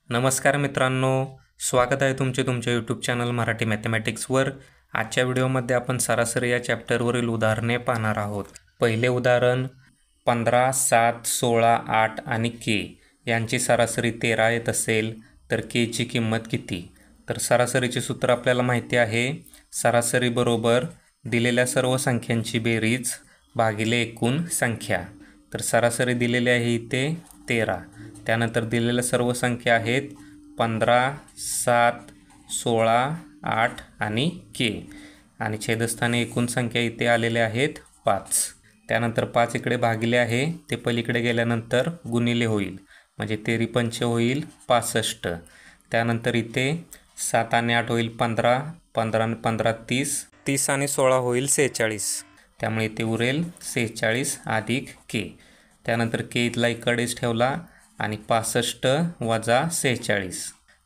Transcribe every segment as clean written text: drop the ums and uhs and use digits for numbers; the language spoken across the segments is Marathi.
नमस्कार मित्रांनो, स्वागत आहे तुमच्या यूट्यूब चॅनल मराठी मॅथमॅटिक्सवर। आजच्या व्हिडिओमध्ये आपण सरासरी या चॅप्टरवरील उदाहरणे पाहणार आहोत। पहिले उदाहरण 15, 7, 16, 8 आणि के यांची सरासरी 13 येत असेल तर के ची किंमत किती? तर सरासरीचे सूत्र आपल्याला माहिती आहे, सरासरी बरोबर दिलेल्या सर्व संख्यांची बेरीज भागिले एकूण संख्या। तर सरासरी दिलेली आहे इथे 13, त्यानंतर दिलेल्या सर्व संख्या आहेत 15, 7, 16, 8 आणि के, आणि छेदस्थानी एकूण संख्या इथे आलेल्या आहेत 5। त्यानंतर 5 इकडे भागिले आहे, ते पलीकडे गेल्यानंतर गुणिले होईल, म्हणजे 13 पंचे होईल 65। त्यानंतर इथे 7 आणि 8 होईल 15, 15 आणि 15 30, 30 आणि 16 होईल 46, त्यामुळे इथे उरेल 46 अधिक के। त्यानंतर के इथला इकडेच ठेवला आणि 65 वजा 46,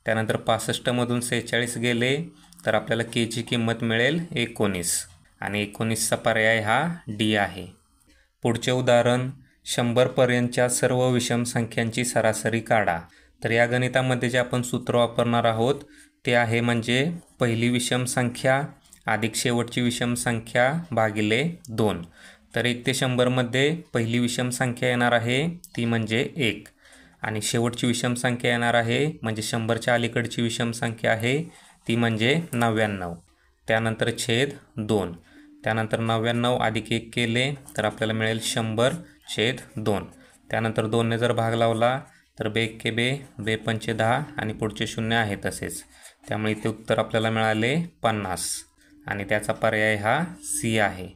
त्यानंतर 65 मधून 46 गेले तर आपल्याला के ची किंमत मिळेल 19, आणि 19चा पर्याय हा डी आहे। पुढचे उदाहरण 100 पर्यंतच्या सर्व विषम संख्यांची सरासरी काढा। तर या गणितामध्ये जे आपण सूत्र वापरणार आहोत ते आहे म्हणजे पहिली विषम संख्या अधिक शेवटची विषम संख्या भागिले 2। तर 1 ते 100 मध्ये पहिली विषम संख्या येणार आहे ती म्हणजे 1, आणि शेवटची विषम संख्या येणार आहे म्हणजे 100च्या अलीकडची विषम संख्या आहे ती म्हणजे 99। त्यानंतर छेद 2, त्यानंतर 99 अधिक 1 केले तर आपल्याला मिळेल 100 छेद 2। त्यानंतर 2 ने जर भाग लावला तर बे के बे, बे पंचे 10 आणि पुढचे शून्य आहे तसेच, त्यामुळे इथे उत्तर आपल्याला मिळाले 50, आणि त्याचा पर्याय हा सी आहे।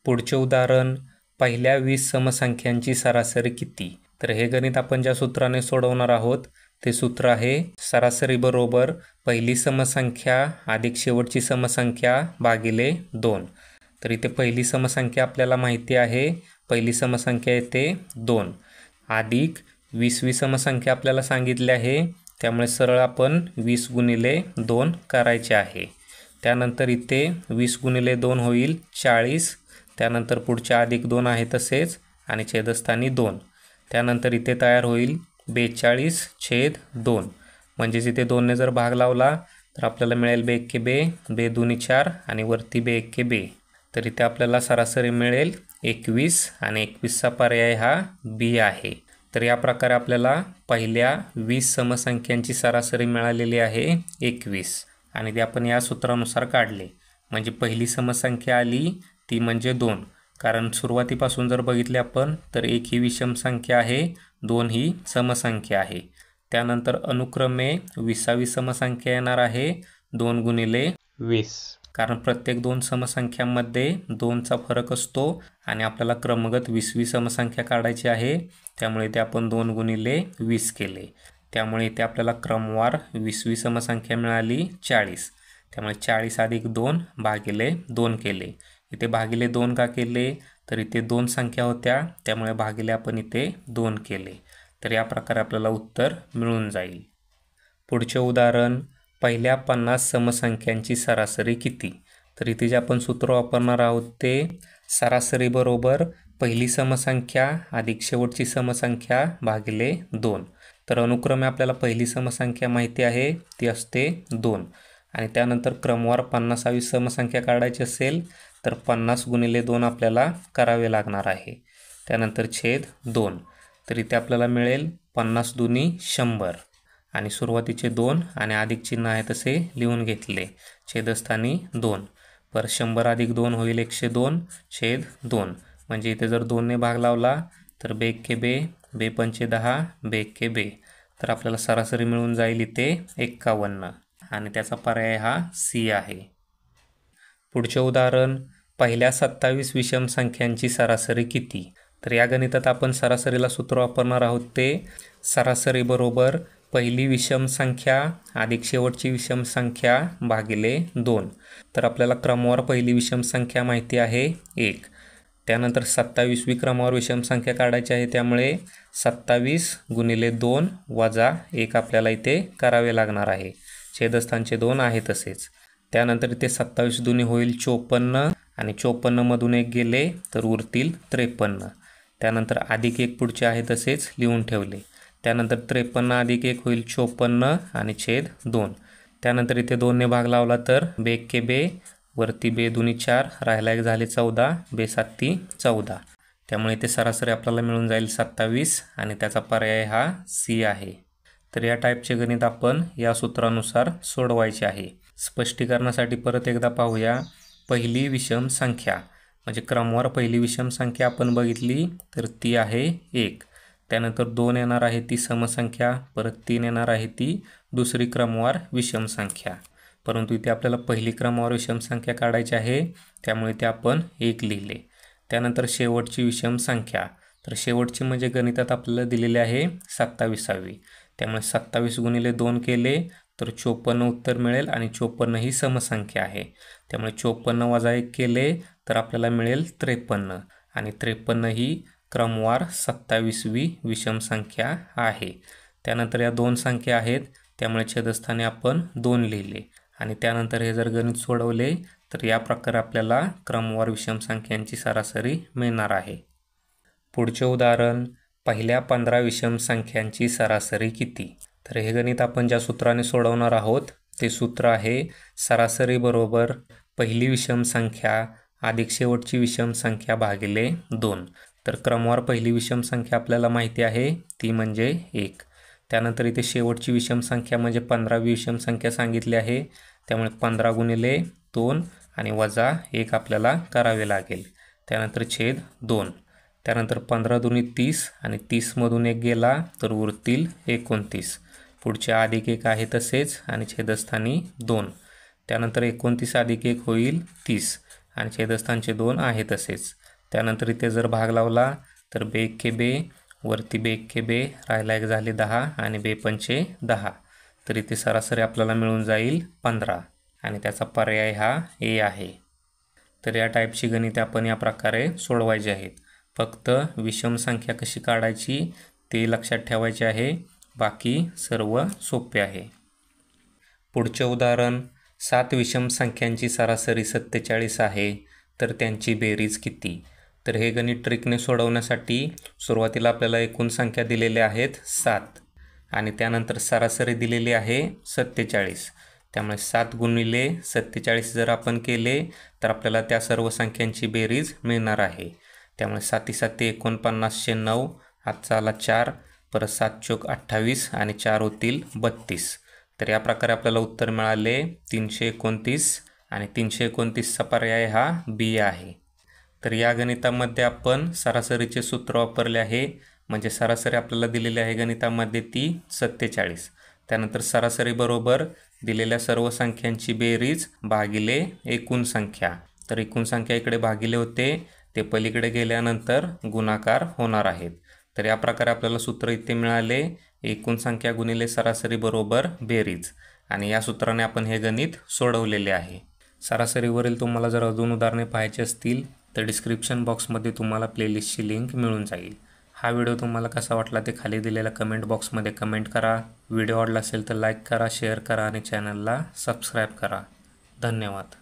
पुढचे उदाहरण पहिल्या 20 समसंख्यांची सरासरी किती? तर हे गणित आपण ज्या सूत्राने सोडवणार आहोत ते सूत्र आहे सरासरी बरोबर पहिली समसंख्या अधिक शेवटची समसंख्या भागिले 2। तर इथे पहिली समसंख्या आपल्याला माहिती आहे, पहिली समसंख्या येते 2 अधिक 20वी समसंख्या आपल्याला सांगितली आहे, त्यामुळे सरळ आपण 20 गुणिले 2 करायचे आहे। त्यानंतर इथे 20 गुणिले 2 होईल 40, त्यानंतर पुढच्या अधिक 2 आहे तसेच, आणि छेदस्थानी 2। त्यानंतर इथे तयार होईल 42 छेद 2, म्हणजेच इथे 2 ने जर भाग लावला तर आपल्याला मिळेल बे के बे, बे दुनी 4 आणि वरती बे के बे, तर इथे आपल्याला सरासरी मिळेल 21, आणि 21चा पर्याय हा बी आहे। तर या प्रकारे आपल्याला पहिल्या 20 समसंख्यांची सरासरी मिळालेली आहे 21, आणि ते आपण या सूत्रानुसार काढले। म्हणजे पहिली समसंख्या आली ती म्हणजे 2, कारण सुरुवातीपासून जर बघितले आपण तर 1 ही विषम संख्या आहे, 2 ही समसंख्या आहे। त्यानंतर अनुक्रमे 20वी समसंख्या येणार आहे 2 गुणिले 20, कारण प्रत्येक 2 समसंख्यांमध्ये 2चा फरक असतो, आणि आपल्याला क्रमगत 20वी समसंख्या काढायची आहे, त्यामुळे ते आपण 2 गुणिले 20 केले, त्यामुळे इथे आपल्याला क्रमवार 20वी समसंख्या मिळाली 40। त्यामुळे 40 अधिक 2 भागिले 2 केले। इथे भागिले 2 का केले तर इथे 2 संख्या होत्या, त्यामुळे भागिले आपण इथे 2 केले। तर या प्रकारे आपल्याला उत्तर मिळून जाईल। पुढचे उदाहरण पहिल्या 50 समसंख्यांची सरासरी किती? तर इथे जे आपण सूत्र वापरणार आहोत ते सरासरी बरोबर पहिली समसंख्या अधिक शेवटची समसंख्या भागिले 2। तर अनुक्रमे आपल्याला पहिली समसंख्या माहिती आहे ती असते 2, आणि त्यानंतर क्रमवार 50वी समसंख्या काढायची असेल तर 50 गुणिले 2 आपल्याला करावे लागणार आहे। त्यानंतर छेद 2, तर इथे आपल्याला मिळेल 50 दुनी 100, आणि सुरुवातीचे 2 आणि अधिक चिन्ह आहे तसे लिहून घेतले, छेदस्थानी 2, पर 100 अधिक 2 होईल 102 छेद 2, म्हणजे इथे जर 2 ने भाग लावला तर बे के बे, बे पंचे 10, बे के बे, तर आपल्याला सरासरी मिळून जाईल इथे 51, आणि त्याचा पर्याय हा सी आहे। पुढचे उदाहरण पहिल्या 27 विषम संख्यांची सरासरी किती? तर या गणितात आपण सरासरीला सूत्र वापरणार आहोत ते सरासरी बरोबर पहिली विषम संख्या अधिक शेवटची विषम संख्या भागिले 2। तर आपल्याला क्रमवार पहिली विषम संख्या माहिती आहे 1, त्यानंतर 27वी क्रमावर विषम संख्या काढायची आहे, त्यामुळे 27 गुणिले 2 वजा 1 आपल्याला इथे करावे लागणार आहे, छेदस्थानचे 2 आहे तसेच। त्यानंतर इथे 27 दुनी होईल 54, आणि 54 मधून 1 गेले तर उरतील 53, त्यानंतर अधिक 1 पुढचे आहे तसेच लिहून ठेवले, त्यानंतर 53 अधिक 1 होईल 54 आणि छेद 2. त्यानंतर इथे 2ने भाग लावला तर बे एक्के बे, वरती बे दुनी 4, राहिला 1 झाले 14, बे साती 14. त्यामुळे इथे सरासरी आपल्याला मिळून जाईल 27 आणि त्याचा पर्याय हा सी आहे. तर या टाईपचे गणित आपण या सूत्रानुसार सोडवायचे आहे. स्पष्टीकरणासाठी परत एकदा पाहूया. पहिली विषम संख्या म्हणजे क्रमवार पहिली विषम संख्या आपण बघितली तर ती आहे 1. त्यानंतर 2 येणार आहे ती समसंख्या, परत 3 येणार आहे ती दुसरी क्रमवार विषम संख्या. परंतु इथे आपल्याला पहिली क्रमवार विषम संख्या काढायची आहे, त्यामुळे ते आपण 1 लिहिले. त्यानंतर शेवटची विषम संख्या, तर शेवटची म्हणजे गणितात आपल्याला दिलेले आहे 27वी. त्यामुळे 27 गुणिले 2 केले तर 54 उत्तर मिळेल आणि 54 ही समसंख्या आहे. त्यामुळे 54 वजा 1 केले तर आपल्याला मिळेल 53 आणि 53 ही क्रमवार 27वी विषम संख्या आहे. त्यानंतर या 2 संख्या आहेत, त्यामुळे छेदस्थानी आपण 2 लिहिले आणि त्यानंतर हे जर गणित सोडवले तर या प्रकारे आपल्याला क्रमवार विषम संख्यांची सरासरी मिळणार आहे. पुढचे उदाहरण, पहिल्या 15 विषम संख्यांची सरासरी किती? तर हे गणित आपण ज्या सूत्राने सोडवणार आहोत ते सूत्र आहे सरासरी बरोबर पहिली विषम संख्या अधिक शेवटची विषम संख्या भागिले 2. तर क्रमवार पहिली विषम संख्या आपल्याला माहिती आहे ती म्हणजे 1. त्यानंतर इथे शेवटची विषम संख्या म्हणजे 15वी विषम संख्या सांगितली आहे, त्यामुळे 15 गुणिले 2 आणि वजा 1 आपल्याला करावे लागेल. त्यानंतर छेद 2. त्यानंतर 15 दुनी 30 आणि 30मधून 1 गेला तर उरतील 29. पुढचे अधिक 1 आहे तसेच आणि छेदस्थानी 2. त्यानंतर 29 अधिक 1 होईल 30 आणि छेदस्थानचे 2 आहे तसेच. त्यानंतर इथे जर भाग लावला तर बे एक्के बे, वरती बे एक्के बे, राहिला 1 झाले 10 आणि बे पंचे 10. तर इथे सरासरी आपल्याला मिळून जाईल 15 आणि त्याचा पर्याय हा ए आहे. तर या टाईपची गणिते आपण या प्रकारे सोडवायची आहेत. फक्त विषम संख्या कशी काढायची ते लक्षात ठेवायचे आहे, बाकी सर्व सोपे आहे. पुढचे उदाहरण, 7 विषम संख्यांची सरासरी 47 आहे, तर त्यांची बेरीज किती? तर हे गणित ट्रिकने सोडवण्यासाठी सुरुवातीला आपल्याला एकूण संख्या दिलेल्या आहेत 7 आणि त्यानंतर सरासरी दिलेली आहे 47. त्यामुळे 7 गुणिले 47 जर आपण केले तर आपल्याला त्या सर्व संख्यांची बेरीज मिळणार आहे. त्यामुळे 7 7 49 9, हातचा आला 4, परत 7 चोक 28 आणि 4 होतील 32. तर या प्रकारे आपल्याला उत्तर मिळाले 329 आणि 329चा पर्याय हा बी आहे. तर या गणितामध्ये आपण सरासरीचे सूत्र वापरले आहे, म्हणजे सरासरी आपल्याला दिलेली आहे गणितामध्ये ती 47. त्यानंतर सरासरी बरोबर दिलेल्या सर्व संख्यांची बेरीज भागिले एकूण संख्या. तर एकूण संख्या इकडे भागिले होते, ते पलीकडे गेल्यानंतर गुणाकार होणार आहेत. तर या प्रकारे आपल्याला सूत्र इथे मिळाले एकूण संख्या गुणिले सरासरी बरोबर बेरीज आणि या सूत्राने आपण हे गणित सोडवलेले आहे. सरासरीवरील तुम्हाला जर अजून उदाहरणे पाहायची असतील तर डिस्क्रिप्शन बॉक्समध्ये तुम्हाला प्लेलिस्टची लिंक मिळून जाईल. हा व्हिडिओ तुम्हाला कसा वाटला ते खाली दिलेल्या कमेंट बॉक्समध्ये कमेंट करा. व्हिडिओ आवडला असेल तर लाईक करा, शेअर करा आणि चॅनलला सबस्क्राईब करा. धन्यवाद.